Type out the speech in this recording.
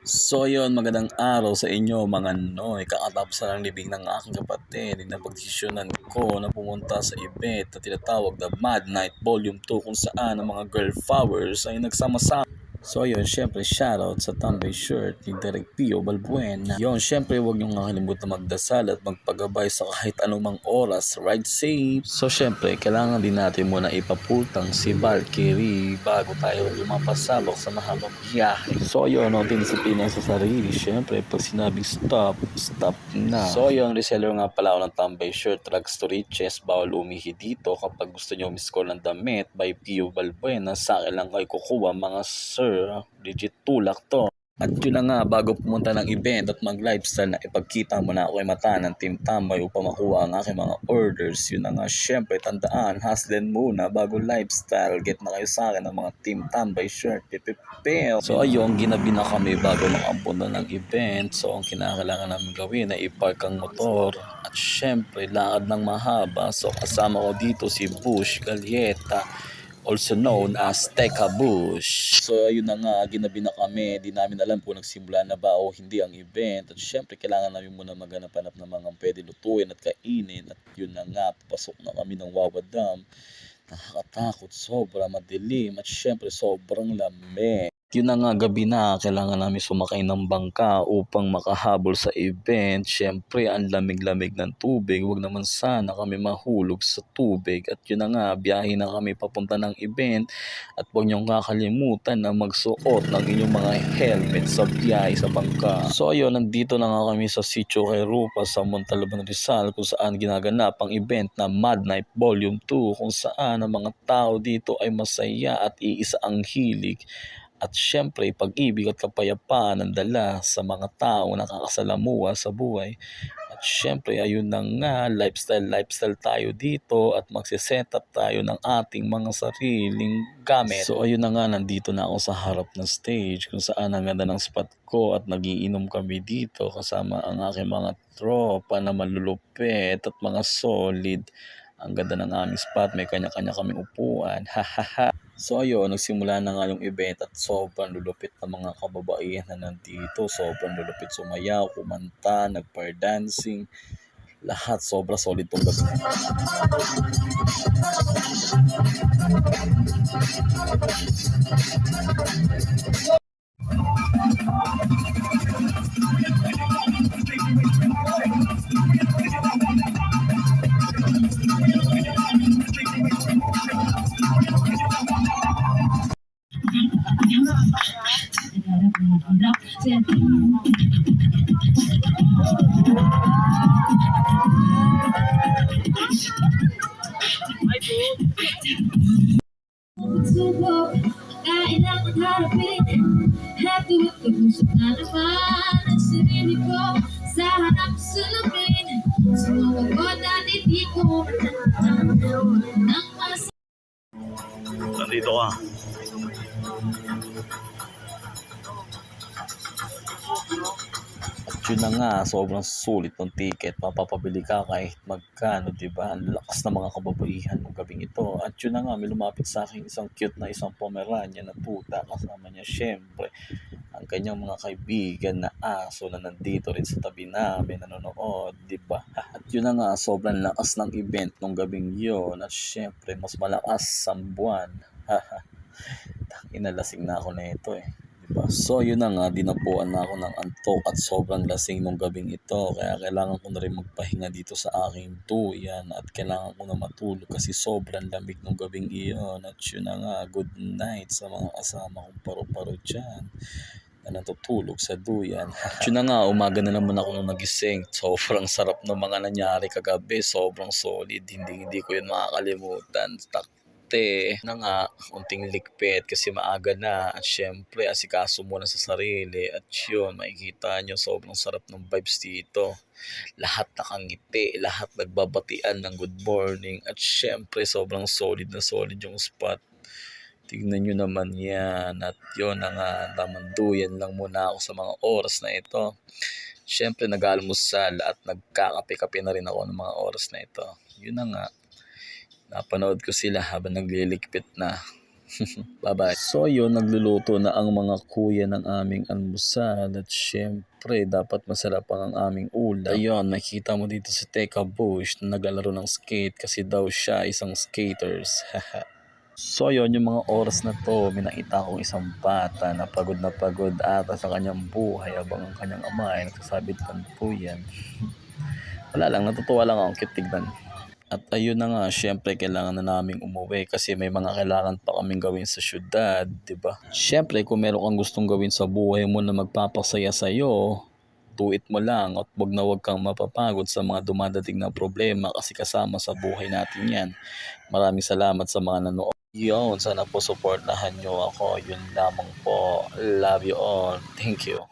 So yun, magandang araw sa inyo mga Noy. Kakatapos na ng libing ng aking kapatid na pagdesisyonan ko na pumunta sa event na tinatawag na Mad Night Volume 2 kung saan ang mga girl powers ay nagsama-sama. So yun, syempre shoutout sa Tambay Shirt ni Derek Pio Balbuena. Yun, syempre huwag niyong nakalimutan magdasal at magpagabay sa kahit anumang oras. Ride safe! So syempre, kailangan din natin muna ipapultang si Valkyrie bago tayo lumapasabok sa mahabang biyahe. So yun, disiplina sa sarili. Syempre, pag sinabing stop, stop na. So yun, reseller nga pala ako ng Tambay Shirt, Rags to Riches, bawal umihi dito. Kapag gusto nyo miss-call ng damit by Pio Balbuena, sa akin lang kayo kukuha mga sir. Legit tulak to. At yun na nga, bago pumunta ng event at mag-lifestyle na ipagkita mo na ako ay mata ng Team Tambay upang makuha ang aking mga orders. Yun na nga, syempre, tandaan, hustlen muna bago lifestyle. Get na kayo sa akin ng mga Team Tambay Shirt. Pipipil. So ayun, ginabi na kami bago makapunta ng event. So ang kinakailangan namin gawin ay ipark ang motor. At syempre, lakad ng mahaba. So kasama ko dito si Bush Galieta, also known as Teka Bush. So ayun na nga, ginabi na kami, di namin alam kung nagsimula na ba o hindi ang event. At syempre kailangan namin muna maghanap-hanap ng mga pwede lutuin at kainin. At yun na nga, papasok na kami ng Wawa Dam. Nakakatakot, sobra madilim at syempre sobrang lamig. Yun na nga, gabi na, kailangan namin sumakay ng bangka upang makahabol sa event. Syempre, ang lamig-lamig ng tubig. Huwag naman sana kami mahulog sa tubig. At yun na nga, biyahe na kami papunta ng event. At huwag niyong kakalimutan na magsuot ng inyong mga helmet sa biyahe sa bangka. So ayun, nandito na nga kami sa Sitio kay Rupa sa Montalban, Rizal, kung saan ginaganap ang event na Mad Night Volume 2, kung saan ang mga tao dito ay masaya at iisa ang hilig. At syempre, pag-ibig at kapayapaan ang dala sa mga tao nakakasalamuha sa buhay. At syempre, ayun na nga, lifestyle tayo dito at magsiset up tayo ng ating mga sariling gamit. So ayun na nga, nandito na ako sa harap ng stage kung saan ang ganda ng spot ko at nagiinom kami dito kasama ang aking mga tropa na malulupit at mga solid. Ang ganda ng aming spot, may kanya-kanya kaming upuan. Hahaha. So ayun, nagsimula na nga yung event at sobrang lulupit ng mga kababaihan na nandito. Sobrang lulupit sumayaw, kumanta, nag-pair dancing. Lahat sobra solid tong gabi. Kailangan harapin at tuwag pag-usap na naman ang sarili ko sa harap salamin. Sumawagod at hindi ko matandaan ng mas. Nandito ka. At yun na nga, sobrang sulit ng ticket. Mapapabili ka kahit magkano, diba? Ang lakas ng mga kababaihan ng gabing ito. At yun na nga, may lumapit sa akin isang cute na isang Pomeranian na tuta. Kasama niya syempre ang kanyang mga kaibigan na aso na nandito rin sa tabi namin nanonood, diba? At yun na nga, sobrang lakas ng event nung gabing yun. At syempre, mas malakas ang buwan. Inalasing na ako na ito eh. Diba? So yun na nga, dinapuan na ako ng antok at sobrang lasing nung gabing ito. Kaya kailangan ko na rin magpahinga dito sa aking tuyan at kailangan ko na matulog kasi sobrang lamig nung gabing iyon. At yun na nga, good night sa mga kasama kong paro-paro dyan na natutulog sa duyan. Yun na nga, umaga na naman ako nung nagising. Sobrang sarap ng mga nangyari kagabi. Sobrang solid. Hindi ko yun makakalimutan. Na nga, unting ligpit kasi maaga na at syempre asikaso muna sa sarili at yun, makikita nyo sobrang sarap ng vibes dito. Lahat nakangiti, lahat nagbabatian ng good morning at syempre sobrang solid na solid yung spot. Tignan nyo naman yan at yun na nga, tamanduyan lang muna ako sa mga oras na ito. Syempre nag-almusal at nagkakape-kape na rin ako ng mga oras na ito. Yun na nga, napanood ko sila habang nagliligpit na. Bye-bye. So yun, nagluluto na ang mga kuya ng aming almusal at syempre dapat masarap ang aming ulam. Ayun, nakita mo dito si Teka Bush na naglalaro ng skate kasi daw siya isang skaters. So yun, yung mga oras na to, may nakita akong isang bata na pagod ata sa kanyang buhay habang ang kanyang ama ay nagsasabit ng puyan. Wala lang, natutuwa lang ako, cute tignan. At ayun na nga, syempre kailangan na naming umuwi kasi may mga kailangan pa kaming gawin sa syudad, di ba? Syempre kung meron kang gustong gawin sa buhay mo na magpapasaya sa'yo, do it mo lang at wag kang mapapagod sa mga dumadating na problema kasi kasama sa buhay natin yan. Maraming salamat sa mga nanood. Yun, sana po supportahan nyo ako. Yun lamang po. Love you all. Thank you.